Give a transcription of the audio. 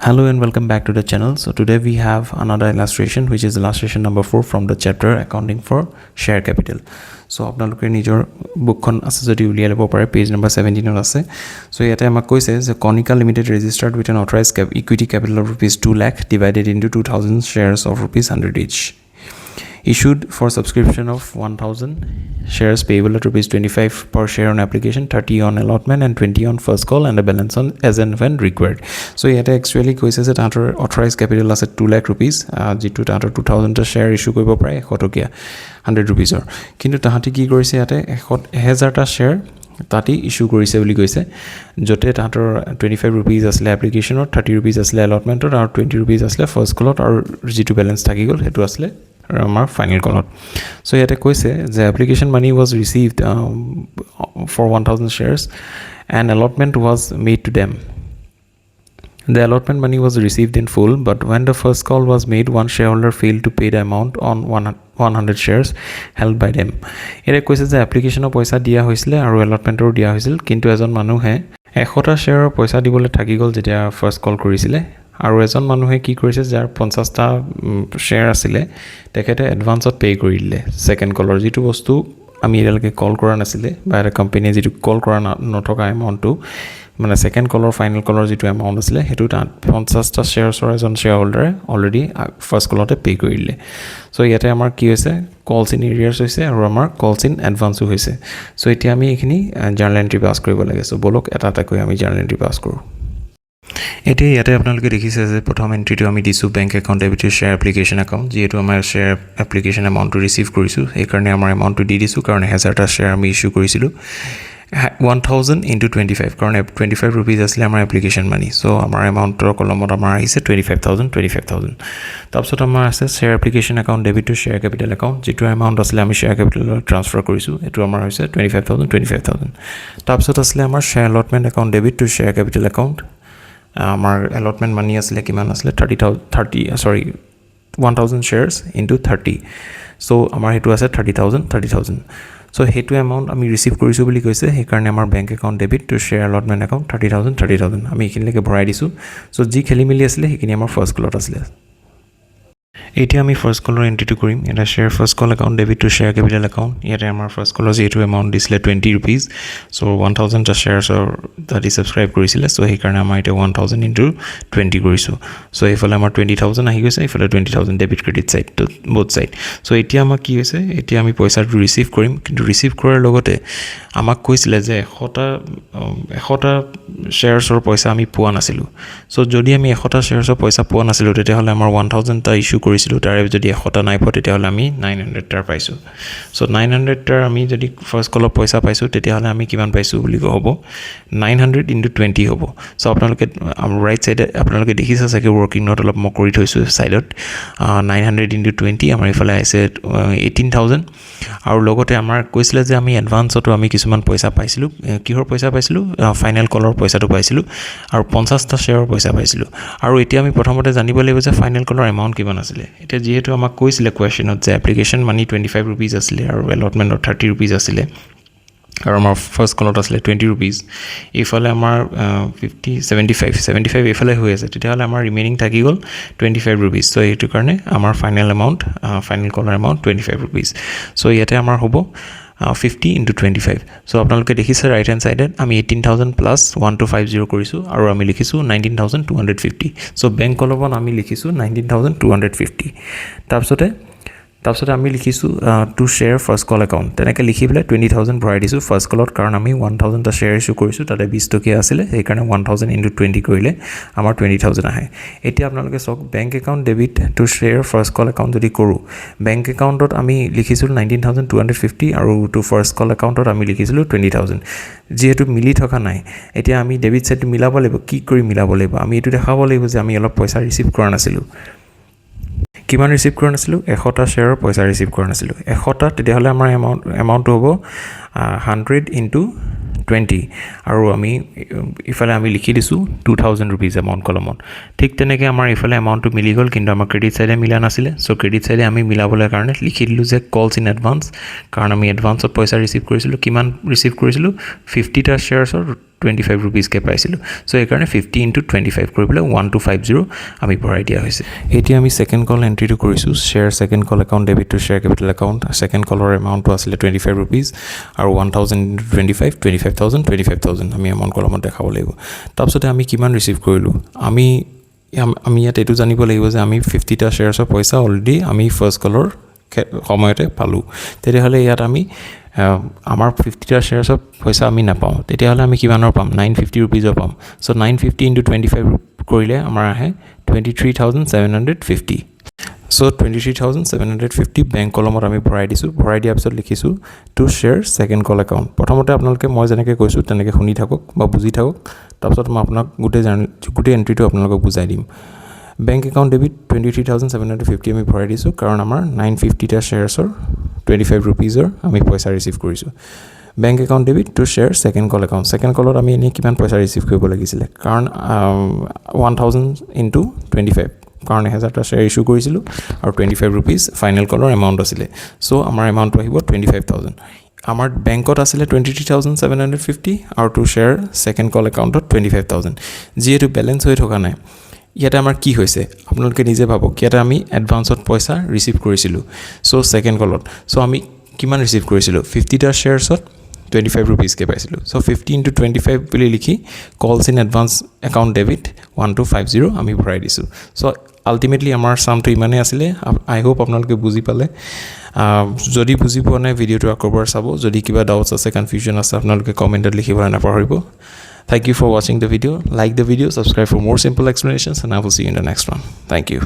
Hello and welcome back to the channel. So today we have another illustration which is illustration number 4 from the chapter Accounting for Share Capital. So আপোনালোকে নিজৰ বুকখন আছে যদি উলিয়াই ল'ব পাৰে page number 17 ত আছে. So ইয়াতে আমাক কৈছে যে Konica Limited registered with an authorized equity capital of rupees 2 lakh divided into 2000 shares of rupees 100 each. Issued for subscription of 1000 shares payable at rupees 25 per share on application, 30 on allotment and 20 on first call and a balance on as and when required. So yet actually কৈছে যে তাহাঁতৰ authorized capital আছে 2 lakh rupees যিটো তাহাঁতৰ 2000 share issue কৰিব পাৰে 100 টকীয়া 100 rupeesৰ কিন্তু তাহাঁতি কি কৰিছে ইয়াতে 1000টা share তাতি ইস্যু কৰিছে বুলি কৈছে যতে তাহাঁতৰ 25 rupees আসলে এপ্লিকেশনত 30 rupees আসলে allotmentত আৰু 20 rupees আসলে first callত আৰু যিটো balance থাকি গল হেতু আসলে our final call. So yet a কৈছে the application money was received for 1000 shares and allotment was made to them. The allotment money was received in full, but when the first call was made, one shareholder failed to pay the amount on 100 shares held by them. Here কৈছে যে application পয়সা দিয়া হৈছিল আৰু allotment দিয়া হৈছিল কিন্তু এজন মানুহে 100টা share পয়সা দিবলৈ থাকি গল যেতিয়া first call কৰিছিলে আৰু এজন মানুহে কি কৰিছে যাৰ 50টা share আছিল তেখেতে এডভান্সত পে কৰি দিলে সেকেন্ড কলৰ যেটো বস্তু আমি এডালকে কল কৰা নাছিলে বা এটা কোম্পানী যেটো কল কৰা নথকা এমাউন্টটো মানে সেকেন্ড কলৰ ফাইনাল কলৰ যেটো এমাউন্ট আছিল হেতু 50টা শেয়াৰছৰ এজন শেয়াৰহোল্ডাৰে অলৰেডি ফাৰ্স্ট কলতে পে কৰি দিলে সো ইয়াতে আমাৰ কি হৈছে কলস ইন এৰিয়াৰ্স হৈছে আৰু আমাৰ কলস ইন এডভান্সও হৈছে সো এতিয়া আমি এখিনি জাৰ্নাল এন্ট্ৰি পাস কৰিব লাগে সো বলক এটা কৈ আমি জাৰ্নাল এন্ট্ৰি পাস কৰো এতিয়া ইয়াতে আপোনালোকে দেখিছে যে প্ৰথম এন্ট্ৰিটো আমি দিছো bank account debit two share application account যেটো আমাৰ শেয়াৰ এপ্লিকেশন এমাউন্টটো ৰিসিভ কৰিছো এই কাৰণে আমাৰ এমাউন্টটো দি দিছো কাৰণ 1000টা শেয়াৰ আমি ইস্যু কৰিছিলো 1000 into 25 কাৰণ 25 rupees আসলে আমাৰ এপ্লিকেশন মানি সো আমাৰ এমাউন্টৰ কলমত আমাৰ আহিছে 25000 তাৰপিছত আমাৰ আছে share application account debit two share capital account যেটো এমাউন্ট আসলে আমি শেয়াৰ কেপিটেলত ট্ৰান্সফাৰ কৰিছো এটো আমাৰ হৈছে 25000 তাৰপিছত আসলে আমাৰ share allotment account debit two share capital account আমাৰ allotment money আসলে কিমান আসলে 1000 shares into 30 so আমাৰ হেতু আছে 30000 so হেতু amount আমি ৰিসিভ কৰিছো বুলি কৈছে সেই কাৰণে আমাৰ bank account debit two share allotment account 30000 আমি এখিনলৈকে ভৰাই দিছো so যি খেলি মিলি আছিল হেকিনি আমাৰ ফাৰ্স্ট কলত আছিল এতিয়া আমি ফাৰ্স্ট কলৰ এন্ট্ৰিটো কৰিম এটা শেয়াৰ ফাৰ্স্ট কল account debit two share capital account ইয়াতে আমাৰ ফাৰ্স্ট কলৰ যেটো এমাউন্ট দিছিলে 20 rupees so 1000 টা shares or that is subscribe কৰিছিলে so সেই কাৰণে আমাৰ এটা 1000 into 20 কৰিছো so এইফালে আমাৰ 20000 আহি গৈছে এইফালে 20000 ডেবিট ক্ৰেডিট সাইড তো both side so এতিয়া আমাৰ কি হৈছে এতিয়া আমি পইচাটো ৰিসিভ কৰিম কিন্তু ৰিসিভ কৰাৰ লগতে আমাক কৈছিলে যে 100টা sharesৰ পইচা আমি পোৱা নাছিলো so যদি আমি 100টা sharesৰ পইচা পোৱা নাছিলো তেতিয়াহলে আমাৰ 1000 টা ইস্যু কৰিছিলো তাৰে যদি 100টা নাই পোৱা তেতিয়াহলে আমি 900 টা পাইছো so 900 টা আমি যদি ফাৰ্স্ট কলৰ পইচা পাইছো তেতিয়াহলে আমি কিমান পাইছো বুলি হ'ব 900 into 20 হ'ব so আপোনালোকে ৰাইট সাইডে আপোনালোকে দেখিছে চাগে ওয়াৰ্কিং নোট অলপ মই কৰি থৈছো সাইডত 900 into 20 আমাৰ ইফালে আছে 18000 আৰু লগতে আমাৰ কৈছিলে যে আমি এডভান্সটো আমি কিছুমান পইচা পাইছিলো কিহৰ পইচা পাইছিলো ফাইনাল কলৰ পইচাটো পাইছিলো আৰু 50টা শেয়াৰৰ পইচা পাইছিলো আৰু এতিয়া আমি প্ৰথমতে জানিব লাগিব যে ফাইনাল কলৰ এমাউন্ট কিমান আছিল এটা যেহেতু আমাক কৈছিলে কোৱেশ্চনত যে এপ্লিকেশন মানি 25 rupees আছিল আৰু allotment 30 rupees আছিল আৰু আমাৰ ফাৰ্স্ট কলত আছিল 20 rupees ইফালে আমাৰ 75 ইফালে হৈ আছে তেতিয়াহলে আমাৰ ৰিমেইনিং থাকি গল 25 rupees সো এইটো কাৰণে আমাৰ ফাইনাল এমাউন্ট ফাইনাল কলৰ এমাউন্ট 25 rupees সো ইয়াতে আমাৰ হ'ব 50 into 25 so আপোনালোকে দেখিছে ৰাইট হ্যান্ড সাইডত আমি 18000 plus 1250 কৰিছো আৰু আমি লিখিছো 19250 so বেংক কলমত আমি লিখিছো 19250 তাৰপিছতে আমি লিখিছো টু শেয়াৰ ফাৰ্স্ট কল একাউন্ট তেনেকৈ লিখি পেলাই 20000 ভৰাই দিছো ফাৰ্স্ট কলত কাৰণ আমি 1000 টা শেয়াৰ ইস্যু কৰিছো তাতে 20 টকীয়া আছিল সেই কাৰণে 1000 into 20 কৰিলে আমাৰ 20000 আহে এতিয়া আপোনালোকে সক bank account debit two share first কল একাউন্ট যদি কৰো বেংক একাউন্টত আমি লিখিছিলো 19250 আৰু টু ফাৰ্স্ট কল একাউন্টত আমি লিখিছিলো 20000 যেহেতু মিলি থকা নাই এতিয়া আমি ডেবিট সাইড মিলাব লাগিব কি কৰি মিলাব লাগিব আমি এটো দেখাব লাগিব যে আমি অলপ পইচা ৰিসিভ কৰা নাছিলো কিমান ৰিসিভ কৰা নাছিলো 100টা শেয়াৰৰ পইচা ৰিসিভ কৰা নাছিলো 100টা তেতিয়াহলে আমাৰ এমাউন্ট হ'ব 100 into 20 আৰু আমি ইফালে আমি লিখি দিছো 2000 rupees এমাউন্ট কলমত ঠিক তেনেকৈ আমাৰ ইফালে এমাউন্টটো মিলি গল কিন্তু আমাৰ ক্ৰেডিট সাইডে মিলা নাছিলে সো ক্ৰেডিট সাইডে আমি মিলাবলৈ কাৰণে লিখি দিলো যে কলস ইন এডভান্স কাৰণ আমি এডভান্সত পইচা ৰিসিভ কৰিছিলো কিমান ৰিসিভ কৰিছিলো 50টা sharesৰ 25 ৰুপিজকৈ পাইছিলোঁ চ' সেইকাৰণে 50 ইনটু 25 কৰি পেলাই 1250 আমি ভৰাই দিয়া হৈছে এতিয়া আমি ছেকেণ্ড কল এণ্ট্ৰিটো কৰিছোঁ শ্বেয়াৰ ছেকেণ্ড কল account debit two share capital account second কলৰ এমাউণ্টটো আছিলে 25 ৰুপিজ আৰু 1000 ইনটু 25 25000 আমি এমাউণ্ট কলমত দেখাব লাগিব তাৰপিছতে আমি কিমান ৰিচিভ কৰিলোঁ আমি ইয়াত এইটো জানিব লাগিব যে আমি 50টা শ্বেয়াৰ্ছৰ পইচা অলৰেডি আমি ফাৰ্ষ্ট কলৰ সময়তে পালোঁ তেতিয়াহ'লে ইয়াত আমি আমাৰ 50টা শ্বেয়াৰ্ছৰ পইচা আমি নাপাওঁ তেতিয়াহ'লে আমি কিমানৰ পাম 950 ৰুপিজৰ পাম চ' 950 ইনটু 25 কৰিলে আমাৰ আহে 23750 চ' 23750 বেংক কলমত আমি ভৰাই দিছোঁ ভৰাই দিয়াৰ পিছত লিখিছোঁ টু শ্বেয়াৰ ছেকেণ্ড কল একাউণ্ট প্ৰথমতে আপোনালোকে মই যেনেকৈ কৈছোঁ তেনেকৈ শুনি থাকক বা বুজি থাকক তাৰপিছত মই আপোনাক গোটেই এণ্ট্ৰিটো আপোনালোকক বুজাই দিম বেংক একাউণ্ট ডেবিট 23750 আমি ভৰাই দিছোঁ কাৰণ আমাৰ 950টা শ্বেয়াৰ্ছৰ 25 ৰুপিজৰ আমি পইচা ৰিচিভ কৰিছোঁ bank account debit two share second কল একাউণ্ট ছেকেণ্ড কলত আমি এনেই কিমান পইচা ৰিচিভ কৰিব লাগিছিলে কাৰণ 1000 ইনটু 25 কাৰণ 1000টা শ্বেয়াৰ ইছ্যু কৰিছিলোঁ আৰু 25 ৰুপিজ ফাইনেল কলৰ এমাউণ্ট আছিলে চ' আমাৰ এমাউণ্টটো আহিব 25000 আমাৰ বেংকত আছিলে 23750 আৰু টু শ্বেয়াৰ ছেকেণ্ড কল একাউণ্টত 25000 যিহেতু বেলেঞ্চ হৈ থকা নাই ইয়াতে আমাৰ কি হৈছে আপোনালোকে নিজে ভাবক ইয়াতে আমি এডভান্সত পইচা ৰিচিভ কৰিছিলোঁ চ' ছেকেণ্ড কলত চ' আমি কিমান ৰিচিভ কৰিছিলোঁ 50টা শ্বেয়াৰ্ছত 25 ৰুপিজকৈ পাইছিলোঁ চ' 50 ইনটু 25 বুলি লিখি calls in advance account debit 1250 আমি ভৰাই দিছোঁ চ' আল্টিমেটলি আমাৰ চামটো ইমানেই আছিলে আই হোপ আপোনালোকে বুজি পালে যদি বুজি পোৱা নাই ভিডিঅ'টো আকৌ এবাৰ চাব যদি কিবা ডাউটছ আছে কনফিউজন আছে আপোনালোকে কমেণ্টত লিখিবলৈ নাপাহৰিব Thank you for watching the video. Like the video, subscribe for more simple explanations, and I will see you in the next one. Thank you.